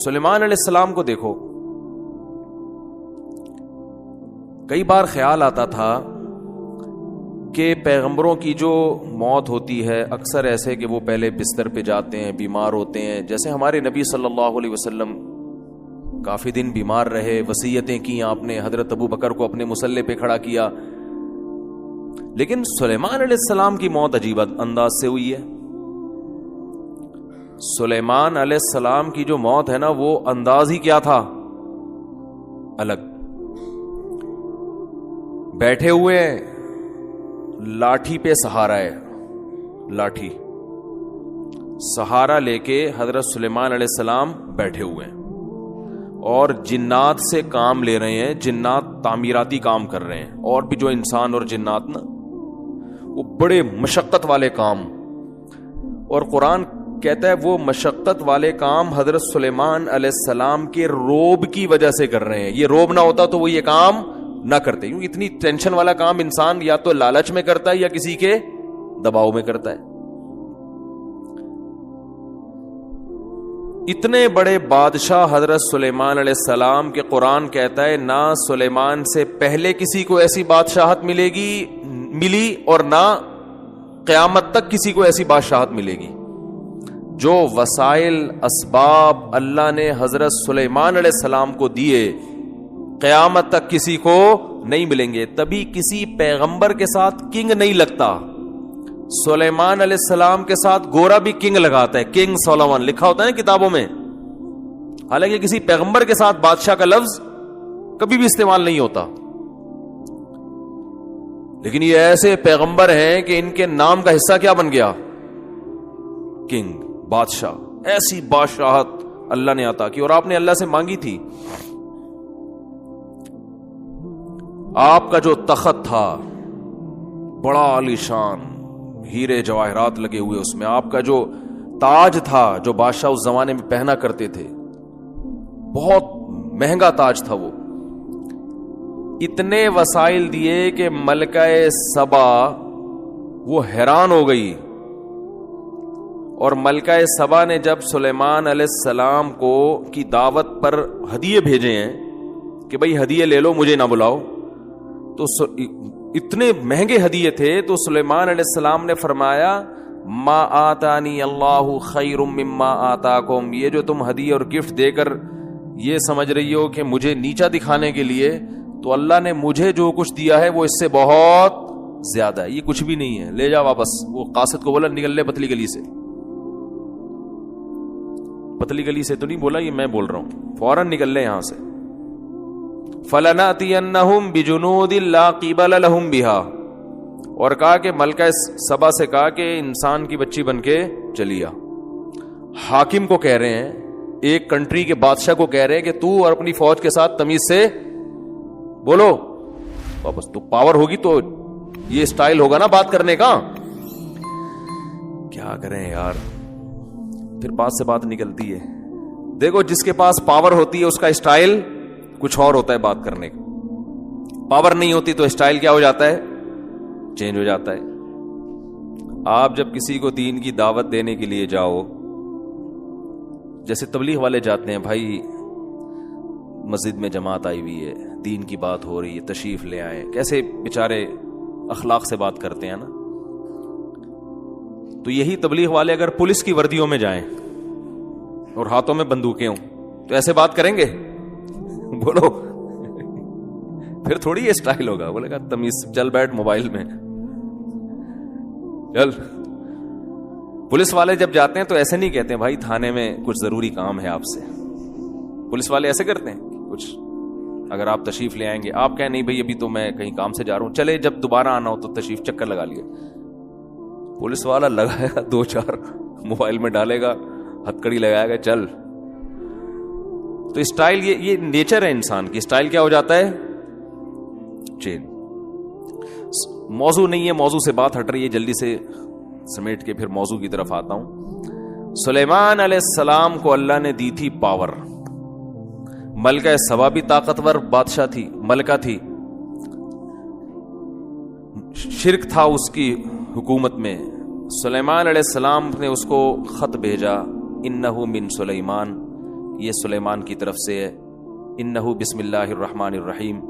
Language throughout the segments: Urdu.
سلیمان علیہ السلام کو دیکھو، کئی بار خیال آتا تھا کہ پیغمبروں کی جو موت ہوتی ہے اکثر ایسے کہ وہ پہلے بستر پہ جاتے ہیں، بیمار ہوتے ہیں، جیسے ہمارے نبی صلی اللہ علیہ وسلم کافی دن بیمار رہے، وصیتیں کی آپ نے، حضرت ابو بکر کو اپنے مصلے پہ کھڑا کیا، لیکن سلیمان علیہ السلام کی موت عجیب انداز سے ہوئی ہے۔ سلیمان علیہ السلام کی جو موت ہے نا، وہ انداز ہی کیا تھا، الگ۔ بیٹھے ہوئے لاٹھی پہ سہارا ہے، لاٹھی سہارا لے کے حضرت سلیمان علیہ السلام بیٹھے ہوئے ہیں اور جنات سے کام لے رہے ہیں، جنات تعمیراتی کام کر رہے ہیں، اور بھی جو انسان اور جنات نا وہ بڑے مشقت والے کام، اور قرآن کہتا ہے وہ مشقت والے کام حضرت سلیمان علیہ السلام کے روب کی وجہ سے کر رہے ہیں۔ یہ روب نہ ہوتا تو وہ یہ کام نہ کرتے، کیونکہ اتنی ٹینشن والا کام انسان یا تو لالچ میں کرتا ہے یا کسی کے دباؤ میں کرتا ہے۔ اتنے بڑے بادشاہ حضرت سلیمان علیہ السلام کے قرآن کہتا ہے نہ سلیمان سے پہلے کسی کو ایسی بادشاہت ملی اور نہ قیامت تک کسی کو ایسی بادشاہت ملے گی۔ جو وسائل اسباب اللہ نے حضرت سلیمان علیہ السلام کو دیے قیامت تک کسی کو نہیں ملیں گے۔ تبھی کسی پیغمبر کے ساتھ کنگ نہیں لگتا۔ سلیمان علیہ السلام کے ساتھ گورا بھی کنگ لگاتا ہے، کنگ سولومن لکھا ہوتا ہے نا کتابوں میں، حالانکہ کسی پیغمبر کے ساتھ بادشاہ کا لفظ کبھی بھی استعمال نہیں ہوتا۔ لیکن یہ ایسے پیغمبر ہیں کہ ان کے نام کا حصہ کیا بن گیا؟ کنگ، بادشاہ۔ ایسی بادشاہت اللہ نے عطا کی، اور آپ نے اللہ سے مانگی تھی۔ آپ کا جو تخت تھا بڑا عالیشان، ہیرے جواہرات لگے ہوئے اس میں، آپ کا جو تاج تھا جو بادشاہ اس زمانے میں پہنا کرتے تھے، بہت مہنگا تاج تھا، وہ اتنے وسائل دیے کہ ملکہ سبا وہ حیران ہو گئی، اور ملکہ سبا نے جب سلیمان علیہ السلام کو کی دعوت پر ہدیے بھیجے ہیں کہ بھئی ہدیے لے لو، مجھے نہ بلاؤ، تو اتنے مہنگے ہدیے تھے، تو سلیمان علیہ السلام نے فرمایا ما آتانی اللہ خیر مما آتاکم، یہ جو تم ہدیے اور گفٹ دے کر یہ سمجھ رہی ہو کہ مجھے نیچا دکھانے کے لیے، تو اللہ نے مجھے جو کچھ دیا ہے وہ اس سے بہت زیادہ ہے، یہ کچھ بھی نہیں ہے، لے جا واپس۔ وہ قاصد کو بولا نکل لے پتلی گلی سے، پتلی گلی سے تو نہیں بولا، یہ میں بول رہا ہوں، فوراً نکل لے یہاں سے۔ فَلَنَأْتِيَنَّهُمْ بِجُنُودٍ لَا قِبَلَ لَهُمْ بِهَا، اور کہا کہ ملکہ سبا سے کہا کہ انسان کی بچی بن کے چلی آ۔ حاکم کو کہہ رہے ہیں، ایک کنٹری کے بادشاہ کو کہہ رہے ہیں کہ تو اور اپنی فوج کے ساتھ تمیز سے بولو واپس، تو پاور ہوگی تو یہ سٹائل ہوگا نا بات کرنے کا۔ کیا کریں یار، پھر بات سے بات نکلتی ہے۔ دیکھو جس کے پاس پاور ہوتی ہے اس کا سٹائل کچھ اور ہوتا ہے بات کرنے کا، پاور نہیں ہوتی تو سٹائل کیا ہو جاتا ہے؟ چینج ہو جاتا ہے۔ آپ جب کسی کو دین کی دعوت دینے کے لیے جاؤ، جیسے تبلیغ والے جاتے ہیں، بھائی مسجد میں جماعت آئی ہوئی ہے، دین کی بات ہو رہی ہے، تشریف لے آئے، کیسے بیچارے اخلاق سے بات کرتے ہیں نا۔ تو یہی تبلیغ والے اگر پولیس کی وردیوں میں جائیں اور ہاتھوں میں بندوقیں ہوں تو ایسے بات کریں گے؟ بولو، پھر تھوڑی یہ سٹائل ہوگا، بولے گا تمیز چل بیٹھ موبائل میں چل۔ پولیس والے جب جاتے ہیں تو ایسے نہیں کہتے ہیں بھائی تھانے میں کچھ ضروری کام ہے آپ سے، پولیس والے ایسے کرتے ہیں کچھ، اگر آپ تشریف لے آئیں گے، آپ کہیں نہیں بھائی ابھی تو میں کہیں کام سے جا رہا ہوں، چلے جب دوبارہ آنا ہو تو تشریف چکر لگا لیے۔ پولیس والا لگایا دو چار موبائل میں ڈالے گا، ہتکڑی لگائے گا، چل۔ تو اسٹائل یہ نیچر ہے انسان کی، اسٹائل کیا ہو جاتا ہے؟ چین۔ موضوع نہیں ہے، موضوع سے بات ہٹ رہی ہے، جلدی سے سمیٹ کے پھر موضوع کی طرف آتا ہوں۔ سلیمان علیہ السلام کو اللہ نے دی تھی پاور، ملکہ سبا بھی طاقتور بادشاہ تھی، ملکہ تھی، شرک تھا اس کی حکومت میں۔ سلیمان علیہ السلام نے اس کو خط بھیجا، انہ من سلیمان، یہ سلیمان کی طرف سے ہے. انہو بسم اللہ الرحمن الرحیم،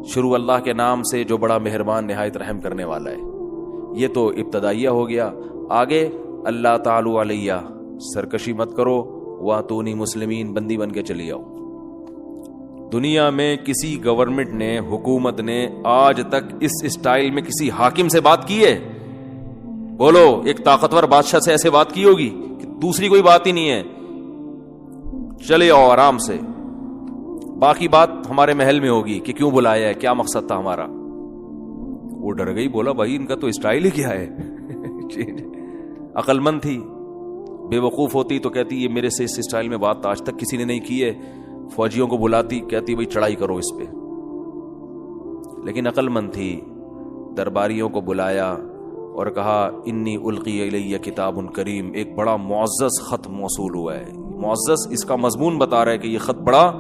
شروع اللہ کے نام سے جو بڑا مہربان نہایت رحم کرنے والا ہے. یہ تو ابتدائیہ ہو گیا. آگے اللہ تعالی علیہ، سرکشی مت کرو، واتونی مسلمین، بندی بن کے چلی آؤ. دنیا میں کسی گورنمنٹ نے، حکومت نے آج تک اس اسٹائل میں کسی حاکم سے بات کی ہے؟ بولو، ایک طاقتور بادشاہ سے ایسے بات کی ہوگی کہ دوسری کوئی بات ہی نہیں ہے، چلے آؤ آرام سے، باقی بات ہمارے محل میں ہوگی کہ کیوں بلایا ہے، کیا مقصد تھا ہمارا. وہ ڈر گئی، بولا بھائی ان کا تو اسٹائل ہی کیا ہے. عقل مند تھی، بے وقوف ہوتی تو کہتی یہ میرے سے اس اسٹائل میں بات آج تک کسی نے نہیں کی ہے. فوجیوں کو بلاتی، کہتی بھائی چڑھائی کرو اس پہ. لیکن عقل مند تھی، درباریوں کو بلایا اور کہا انی القی الیہ کتاب کریم، ایک بڑا معزز خط موصول ہوا ہے. معزز اس کا مضمون بتا رہا ہے کہ یہ خط بڑا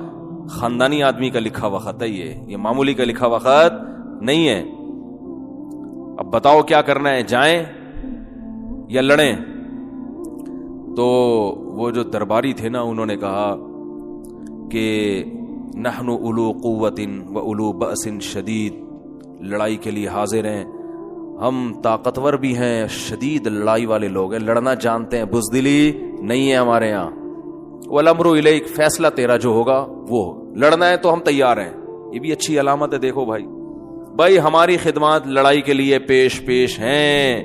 خاندانی آدمی کا لکھا ہوا خط ہے، یہ معمولی کا لکھا ہوا خط نہیں ہے. اب بتاؤ کیا کرنا ہے، جائیں یا لڑیں؟ تو وہ جو درباری تھے نا، انہوں نے کہا کہ نحن اولو قوت و اولو بأس شدید، لڑائی کے لیے حاضر ہیں، ہم طاقتور بھی ہیں، شدید لڑائی والے لوگ ہیں، لڑنا جانتے ہیں، بزدلی نہیں ہے ہمارے یہاں. والامر الیک، فیصلہ تیرا جو ہوگا وہ، لڑنا ہے تو ہم تیار ہیں. یہ بھی اچھی علامت ہے. دیکھو بھائی ہماری خدمات لڑائی کے لیے پیش ہیں،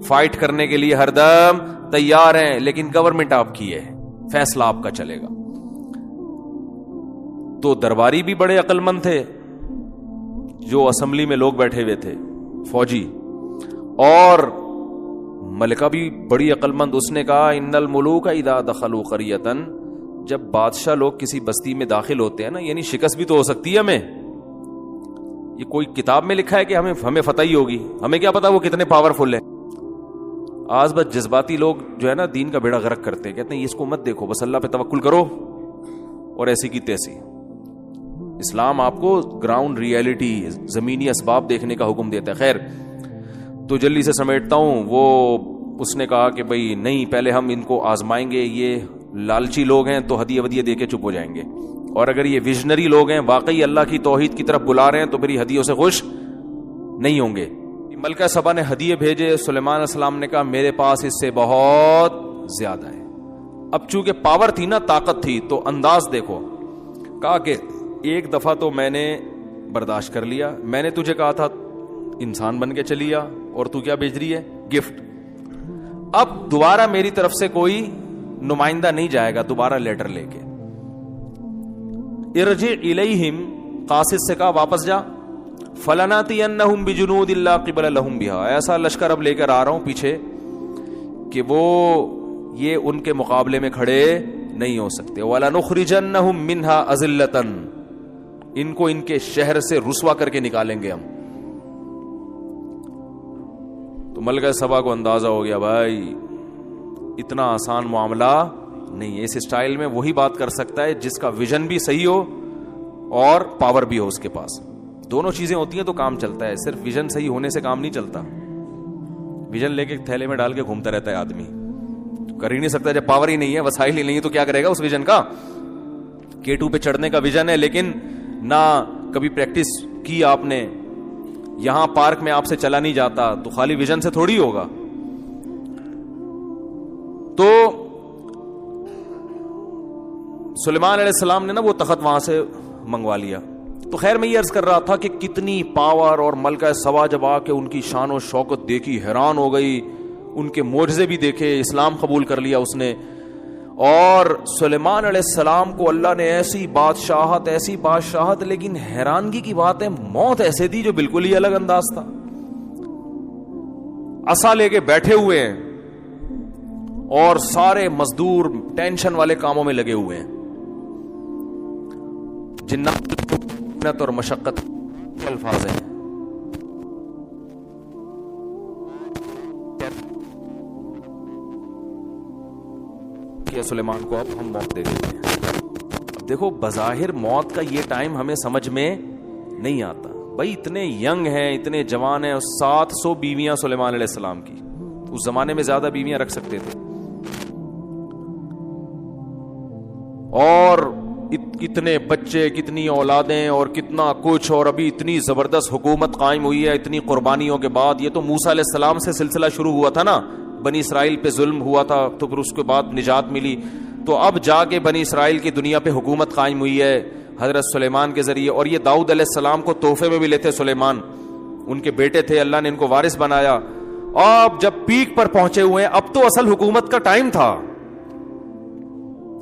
فائٹ کرنے کے لیے ہر دم تیار ہیں، لیکن گورنمنٹ آپ کی ہے، فیصلہ آپ کا چلے گا. تو درباری بھی بڑے عقل مند تھے، جو اسمبلی میں لوگ بیٹھے ہوئے تھے فوجی، اور ملکہ بھی بڑی عقل مند. اس نے کہا ان الملوک اذا دخلوا قریۃ، جب بادشاہ لوگ کسی بستی میں داخل ہوتے ہیں نا، یعنی شکست بھی تو ہو سکتی ہے ہمیں. یہ کوئی کتاب میں لکھا ہے کہ ہمیں فتح ہی ہوگی؟ ہمیں کیا پتا وہ کتنے پاورفل ہیں. آج بس جذباتی لوگ جو ہے نا دین کا بیڑا غرق کرتے ہیں، کہتے ہیں اس کو مت دیکھو، بس اللہ پہ توکل کرو، اور ایسی کی تیسی. اسلام آپ کو گراؤنڈ ریئلٹی، زمینی اسباب دیکھنے کا حکم دیتا ہے. خیر، تو جلدی سے سمیٹتا ہوں. وہ اس نے کہا کہ بھئی نہیں، پہلے ہم ان کو آزمائیں گے، یہ لالچی لوگ ہیں تو ہدیے ودیے دے کے چپ ہو جائیں گے، اور اگر یہ ویژنری لوگ ہیں، واقعی اللہ کی توحید کی طرف بلا رہے ہیں، تو پھر ہدیوں سے خوش نہیں ہوں گے. ملکہ سبا نے ہدیے بھیجے. سلیمان علیہ السلام نے کہا میرے پاس اس سے بہت زیادہ ہے. اب چونکہ پاور تھی نا، طاقت تھی، تو انداز دیکھو. کہا کہ ایک دفعہ تو میں نے برداشت کر لیا، میں نے تجھے کہا تھا انسان بن کے چلی آ، اور تو کیا بھیج رہی ہے؟ گفٹ. اب دوبارہ میری طرف سے کوئی نمائندہ نہیں جائے گا دوبارہ لیٹر لے کے. ارجع الیہم، قاصد سے کہا واپس جا. فلناتینہم بجنود لا قبل لہم بہا، ایسا لشکر اب لے کر آ رہا ہوں پیچھے کہ وہ یہ ان کے مقابلے میں کھڑے نہیں ہو سکتے. وَلَنُخْرِجَنَّهُمْ مِنْهَا أَذِلَّةً، ان کو ان کے شہر سے رسوا کر کے نکالیں گے ہم. تو ملکہ سبا کو اندازہ ہو گیا بھائی اتنا آسان معاملہ نہیں ہے. اس اسٹائل میں وہی بات کر سکتا ہے جس کا ویژن بھی صحیح ہو اور پاور بھی ہو اس کے پاس. دونوں چیزیں ہوتی ہیں تو کام چلتا ہے. صرف ویژن صحیح ہونے سے کام نہیں چلتا. ویژن لے کے تھیلے میں ڈال کے گھومتا رہتا ہے آدمی، کر ہی نہیں سکتا. جب پاور ہی نہیں ہے، وسائل ہی نہیں ہے، تو کیا کرے گا اس ویژن کا؟ K2 پہ چڑھنے کا ویژن ہے، لیکن نہ کبھی پریکٹس کی آپ نے، یہاں پارک میں آپ سے چلا نہیں جاتا، تو خالی ویژن سے تھوڑی ہوگا. تو سلیمان علیہ السلام نے نا وہ تخت وہاں سے منگوا لیا. تو خیر میں یہ عرض کر رہا تھا کہ کتنی پاور، اور ملکہ سبا جب آ کے ان کی شان و شوکت دیکھی حیران ہو گئی، ان کے معجزے بھی دیکھے، اسلام قبول کر لیا اس نے. اور سلیمان علیہ السلام کو اللہ نے ایسی بادشاہت، لیکن حیرانگی کی بات ہے موت ایسے دی جو بالکل ہی الگ انداز تھا. عصا لے کے بیٹھے ہوئے ہیں اور سارے مزدور ٹینشن والے کاموں میں لگے ہوئے ہیں. جنات اور مشقت کے الفاظ ہیں. کہ سلیمان کو اب ہم موت دے دیتے ہیں. اب دیکھو بظاہر موت کا یہ ٹائم ہمیں سمجھ میں نہیں آتا. بھائی اتنے ینگ ہیں، اتنے جوان ہیں، 700 بیویاں سلیمان علیہ السلام کی. اس زمانے میں زیادہ بیویاں رکھ سکتے تھے. اور کتنے بچے, کتنی اولادیں اور کتنا کچھ, اور ابھی اتنی زبردست حکومت قائم ہوئی ہے اتنی قربانیوں کے بعد. یہ تو موسیٰ علیہ السلام سے سلسلہ شروع ہوا تھا نا, بنی اسرائیل پہ ظلم ہوا تھا تو پھر اس کے بعد نجات ملی, تو اب جا کے بنی اسرائیل کی دنیا پہ حکومت قائم ہوئی ہے حضرت سلیمان کے ذریعے. اور یہ داؤد علیہ السلام کو تحفے میں ملے تھے سلیمان, ان کے بیٹے تھے, اللہ نے ان کو وارث بنایا. اب جب پیک پر پہنچے ہوئے ہیں, اب تو اصل حکومت کا ٹائم تھا,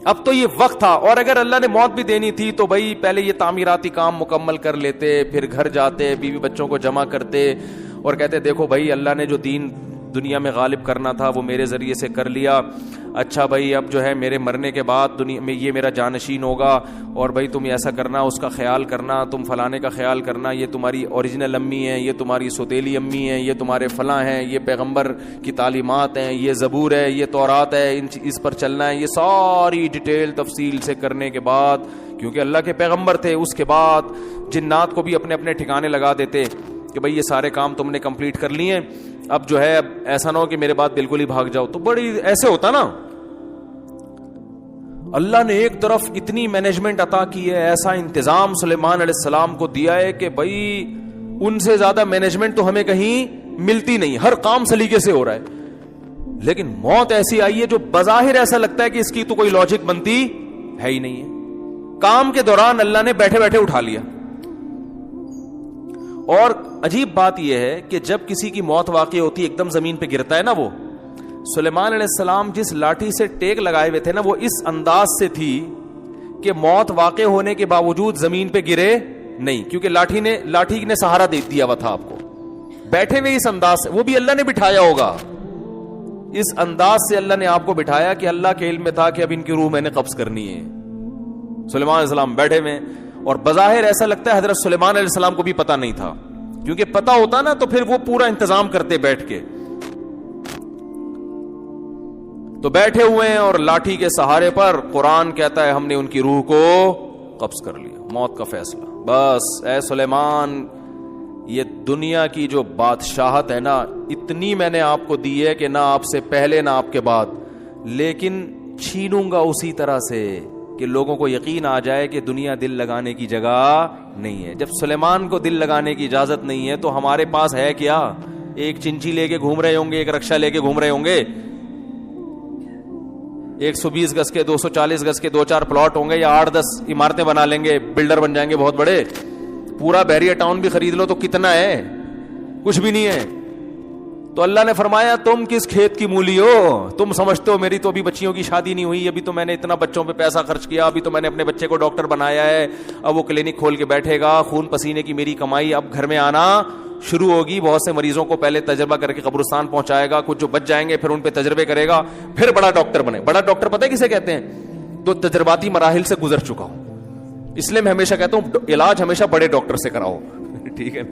اب تو یہ وقت تھا. اور اگر اللہ نے موت بھی دینی تھی تو بھائی پہلے یہ تعمیراتی کام مکمل کر لیتے, پھر گھر جاتے, بیوی بچوں کو جمع کرتے اور کہتے دیکھو بھائی اللہ نے جو دین دنیا میں غالب کرنا تھا وہ میرے ذریعے سے کر لیا. اچھا بھائی اب جو ہے میرے مرنے کے بعد دنیا میں یہ میرا جانشین ہوگا, اور بھائی تم ایسا کرنا, اس کا خیال کرنا, تم فلانے کا خیال کرنا, یہ تمہاری اوریجنل امی ہیں, یہ تمہاری سوتیلی امی ہیں, یہ تمہارے فلاں ہیں, یہ پیغمبر کی تعلیمات ہیں, یہ زبور ہے, یہ تورات ہے, اس پر چلنا ہے. یہ ساری ڈیٹیل تفصیل سے کرنے کے بعد, کیونکہ اللہ کے پیغمبر تھے, اس کے بعد جنات کو بھی اپنے اپنے ٹھکانے لگا دیتے کہ بھئی یہ سارے کام تم نے کمپلیٹ کر لیے, اب جو ہے اب ایسا نہ ہو کہ میرے بعد بالکل ہی بھاگ جاؤ. تو بڑی ایسے ہوتا نا, اللہ نے ایک طرف اتنی مینجمنٹ عطا کی ہے, ایسا انتظام سلیمان علیہ السلام کو دیا ہے کہ بھئی ان سے زیادہ مینجمنٹ تو ہمیں کہیں ملتی نہیں, ہر کام سلیقے سے ہو رہا ہے. لیکن موت ایسی آئی ہے جو بظاہر ایسا لگتا ہے کہ اس کی تو کوئی لاجک بنتی ہے ہی نہیں ہے. کام کے دوران اللہ نے بیٹھے بیٹھے اٹھا لیا. اور عجیب بات یہ ہے کہ جب کسی کی موت واقع ہوتی ہے ایک دم زمین پہ گرتا ہے نا, وہ سلیمان علیہ السلام جس لاٹھی سے ٹیک لگائے ہوئے تھے نا, وہ اس انداز سے تھی کہ موت واقع ہونے کے باوجود زمین پہ گرے نہیں, کیونکہ لاٹھی نے سہارا دے دیا ہوا تھا آپ کو. بیٹھے ہوئے اس انداز سے, وہ بھی اللہ نے بٹھایا ہوگا, اس انداز سے اللہ نے آپ کو بٹھایا کہ اللہ کے علم میں تھا کہ اب ان کی روح میں نے قبض کرنی ہے. سلیمان علیہ السلام بیٹھے ہوئے, اور بظاہر ایسا لگتا ہے حضرت سلیمان علیہ السلام کو بھی پتا نہیں تھا, کیونکہ پتا ہوتا نا تو پھر وہ پورا انتظام کرتے بیٹھ کے. تو بیٹھے ہوئے ہیں اور لاٹھی کے سہارے پر قرآن کہتا ہے ہم نے ان کی روح کو قبض کر لیا, موت کا فیصلہ. بس اے سلیمان, یہ دنیا کی جو بادشاہت ہے نا, اتنی میں نے آپ کو دی ہے کہ نہ آپ سے پہلے نہ آپ کے بعد, لیکن چھینوں گا اسی طرح سے کہ لوگوں کو یقین آ جائے کہ دنیا دل لگانے کی جگہ نہیں ہے. جب سلیمان کو دل لگانے کی اجازت نہیں ہے تو ہمارے پاس ہے کیا؟ ایک چنچی لے کے گھوم رہے ہوں گے, ایک رکشہ لے کے گھوم رہے ہوں گے, 120 گز کے 240 گز کے 2-4 پلاٹ ہوں گے, یا 8-10 عمارتیں بنا لیں گے, بلڈر بن جائیں گے بہت بڑے. پورا بیریا ٹاؤن بھی خرید لو تو کتنا ہے؟ کچھ بھی نہیں ہے. تو اللہ نے فرمایا تم کس کھیت کی مولی ہو, تم سمجھتے ہو میری تو ابھی بچیوں کی شادی نہیں ہوئی, ابھی تو میں نے اتنا بچوں پہ پیسہ خرچ کیا, ابھی تو میں نے اپنے بچے کو ڈاکٹر بنایا ہے, اب وہ کلینک کھول کے بیٹھے گا, خون پسینے کی میری کمائی اب گھر میں آنا شروع ہوگی, بہت سے مریضوں کو پہلے تجربہ کر کے قبرستان پہنچائے گا, کچھ جو بچ جائیں گے پھر ان پہ تجربے کرے گا, پھر بڑا ڈاکٹر بنے. بڑا ڈاکٹر پتہ ہے کسے کہتے ہیں؟ تو تجرباتی مراحل سے گزر چکا ہوں. اس لیے میں ہمیشہ کہتا ہوں علاج ہمیشہ بڑے ڈاکٹر سے کراؤ. ٹھیک ہے,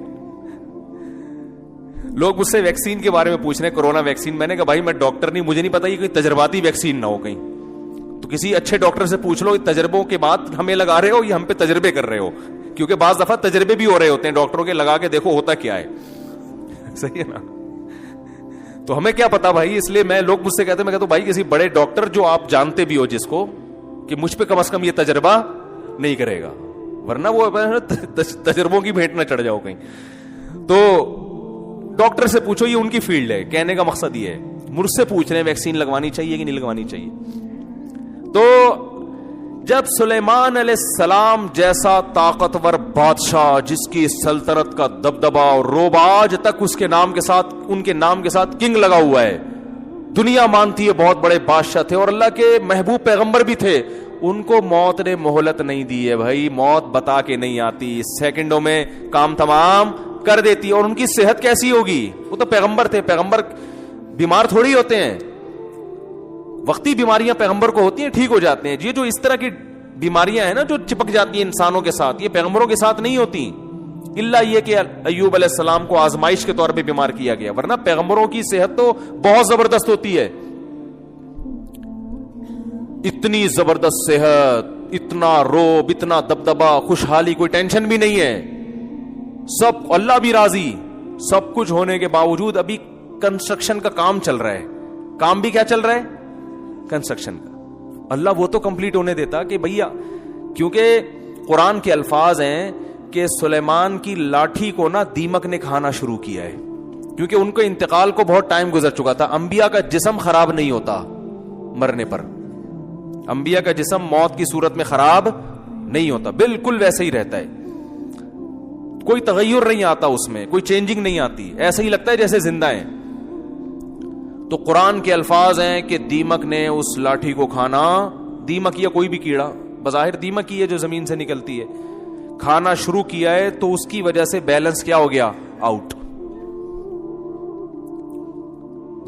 لوگ مجھ سے ویکسین کے بارے میں پوچھ رہے ہیں, کورونا ویکسین. میں نے کہا بھائی میں ڈاکٹر نہیں, مجھے نہیں پتا یہ کوئی تجرباتی ویکسین نہ ہو کہیں, تو کسی اچھے ڈاکٹر سے پوچھ لو تجربوں کے بعد ہمیں لگا رہے ہو یا ہم پہ تجربے کر رہے ہو, کیونکہ بعض دفعہ تجربے بھی ہو رہے ہوتے ہیں ڈاکٹروں کے, لگا کے دیکھو ہوتا کیا ہے. صحیح ہے نا؟ تو ہمیں کیا پتا بھائی, اس لیے میں لوگ مجھ سے کہتے ہیں, میں کہتا ہوں بھائی کسی بڑے ڈاکٹر جو آپ جانتے بھی ہو جس کو, کہ مجھ پہ کم از کم یہ تجربہ نہیں کرے گا, ورنہ وہ تجربوں کی بھیٹ نہ چڑھ جاؤ کہیں. تو ڈاکٹر سے پوچھو, یہ ان کی فیلڈ ہے. کہنے کا مقصد یہ ہے, مجھ سے پوچھ رہے ہیں ویکسین لگوانی چاہیے کہ نہیں لگوانی چاہیے. تو جب سلیمان علیہ السلام جیسا طاقتور بادشاہ جس کی سلطنت کا دبدبہ اور روب آج تک اس کے نام کے ساتھ, ان کے نام کے ساتھ کنگ لگا ہوا ہے, دنیا مانتی ہے بہت بڑے بادشاہ تھے اور اللہ کے محبوب پیغمبر بھی تھے, ان کو موت نے مہلت نہیں دی ہے بھائی. موت بتا کے نہیں آتی, سیکنڈوں میں کام تمام کر دیتی. اور ان کی صحت کیسی ہوگی؟ وہ تو پیغمبر تھے, پیغمبر بیمار تھوڑی ہوتے ہیں, وقتی بیماریاں پیغمبر کو ہوتی ہیں ٹھیک ہو جاتے ہیں. یہ جو اس طرح کی بیماریاں ہیں نا جو چپک جاتی ہیں انسانوں کے ساتھ, یہ پیغمبروں کے ساتھ نہیں ہوتی, الا یہ کہ ایوب علیہ السلام کو آزمائش کے طور پہ بیمار کیا گیا, ورنہ پیغمبروں کی صحت تو بہت زبردست ہوتی ہے. اتنی زبردست صحت, اتنا روب, اتنا دبدبا, خوشحالی, کوئی ٹینشن بھی نہیں ہے, سب اللہ بھی راضی. سب کچھ ہونے کے باوجود ابھی کنسٹرکشن کا کام چل رہا ہے. کام بھی کیا چل رہا ہے؟ کنسٹرکشن کا. اللہ وہ تو کمپلیٹ ہونے دیتا کہ بھیا، کیونکہ قرآن کے الفاظ ہیں کہ سلیمان کی لاٹھی کو نا دیمک نے کھانا شروع کیا ہے، کیونکہ ان کے انتقال کو بہت ٹائم گزر چکا تھا. انبیاء کا جسم خراب نہیں ہوتا مرنے پر، انبیاء کا جسم موت کی صورت میں خراب نہیں ہوتا، بالکل ویسے ہی رہتا ہے، کوئی تغیر نہیں آتا اس میں، کوئی چینجنگ نہیں آتی، ایسے ہی لگتا ہے جیسے زندہ ہیں. تو قرآن کے الفاظ ہیں کہ دیمک نے اس لاٹھی کو کھانا، دیمک یا کوئی بھی کیڑا، بظاہر دیمک ہی ہے جو زمین سے نکلتی ہے، کھانا شروع کیا ہے، تو اس کی وجہ سے بیلنس کیا ہو گیا؟ آؤٹ.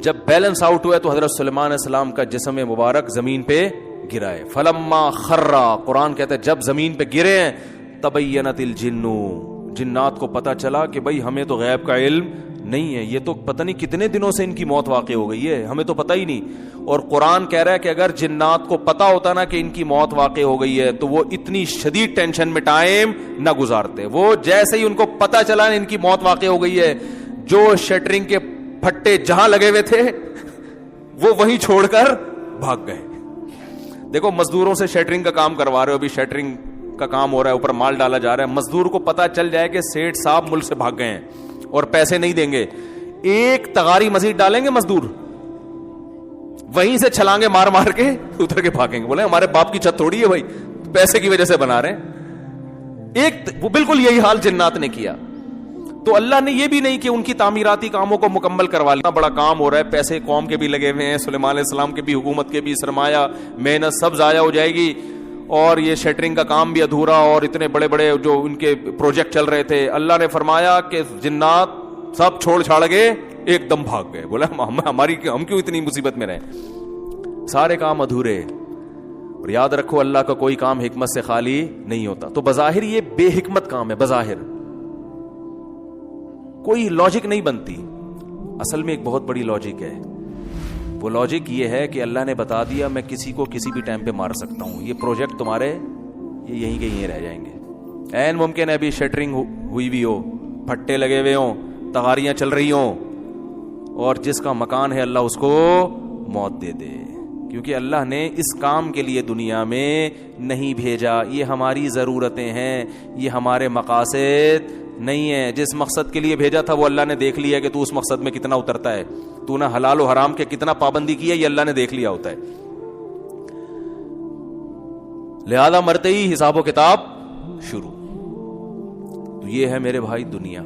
جب بیلنس آؤٹ ہوا تو حضرت سلیمان علیہ السلام کا جسم مبارک زمین پہ گرا ہے. فلما خرّا، قرآن کہتا ہے جب زمین پہ گرے ہیں، تبینت الجن، جنات کو پتا چلا کہ بھائی ہمیں تو غیب کا علم نہیں ہے، یہ تو پتہ نہیں کتنے دنوں سے ان کی موت واقع ہو گئی ہے، ہمیں تو پتہ ہی نہیں. اور قرآن کہہ رہا ہے کہ اگر جنات کو پتا ہوتا نا کہ ان کی موت واقع ہو گئی ہے تو وہ اتنی شدید ٹینشن میں ٹائم نہ گزارتے. وہ جیسے ہی ان کو پتا چلا ان کی موت واقع ہو گئی ہے، جو شٹرنگ کے پھٹے جہاں لگے ہوئے تھے وہ وہیں چھوڑ کر بھاگ گئے. دیکھو مزدوروں سے شٹرنگ کا کام کروا رہے ہو، ابھی شٹرنگ کا کام ہو رہا ہے، اوپر مال ڈالا جا رہا ہے، مزدور کو پتا چل جائے کہ سیٹ صاحب ملک سے بھاگ گئے ہیں اور پیسے نہیں دیں گے، ایک تغاری مزید ڈالیں گے مزدور، وہیں سے چھلانگے مار مار کے اتر کے بھاگیں گے، بولے ہمارے باپ کی چھت تھوڑی ہے بھائی، پیسے کی وجہ سے بنا رہے ہیں. ایک وہ بالکل یہی حال جنات نے کیا. تو اللہ نے یہ بھی نہیں کہ ان کی تعمیراتی کاموں کو مکمل کروا لیا، بڑا کام ہو رہا ہے، پیسے قوم کے بھی لگے ہوئے ہیں، سلیمان علیہ السلام کے بھی، حکومت کے بھی، سرمایہ محنت سب ضائع ہو جائے گی، اور یہ شٹرنگ کا کام بھی ادھورا، اور اتنے بڑے بڑے جو ان کے پروجیکٹ چل رہے تھے. اللہ نے فرمایا کہ جنات سب چھوڑ چھاڑ گئے، ایک دم بھاگ گئے. بولا ہم کیوں اتنی مصیبت میں رہے، سارے کام ادھورے. اور یاد رکھو اللہ کا کوئی کام حکمت سے خالی نہیں ہوتا. تو بظاہر یہ بے حکمت کام ہے، بظاہر کوئی لاجک نہیں بنتی، اصل میں ایک بہت بڑی لاجک ہے. وہ لاجک یہ ہے کہ اللہ نے بتا دیا میں کسی کو کسی بھی ٹائم پہ مار سکتا ہوں، یہ پروجیکٹ تمہارے یہ یہیں کے یہیں رہ جائیں گے. عین ممکن ہے ابھی شٹرنگ ہوئی بھی ہو، پھٹے لگے ہوئے ہوں، تغاریاں چل رہی ہوں، اور جس کا مکان ہے اللہ اس کو موت دے دے، کیونکہ اللہ نے اس کام کے لیے دنیا میں نہیں بھیجا. یہ ہماری ضرورتیں ہیں، یہ ہمارے مقاصد نہیں ہے. جس مقصد کے لیے بھیجا تھا وہ اللہ نے دیکھ لیا کہ تو اس مقصد میں کتنا اترتا ہے، تو نہ حلال و حرام کے کتنا پابندی کی ہے، یہ اللہ نے دیکھ لیا ہوتا ہے. لہذا مرتے ہی حساب و کتاب شروع. تو یہ ہے میرے بھائی دنیا.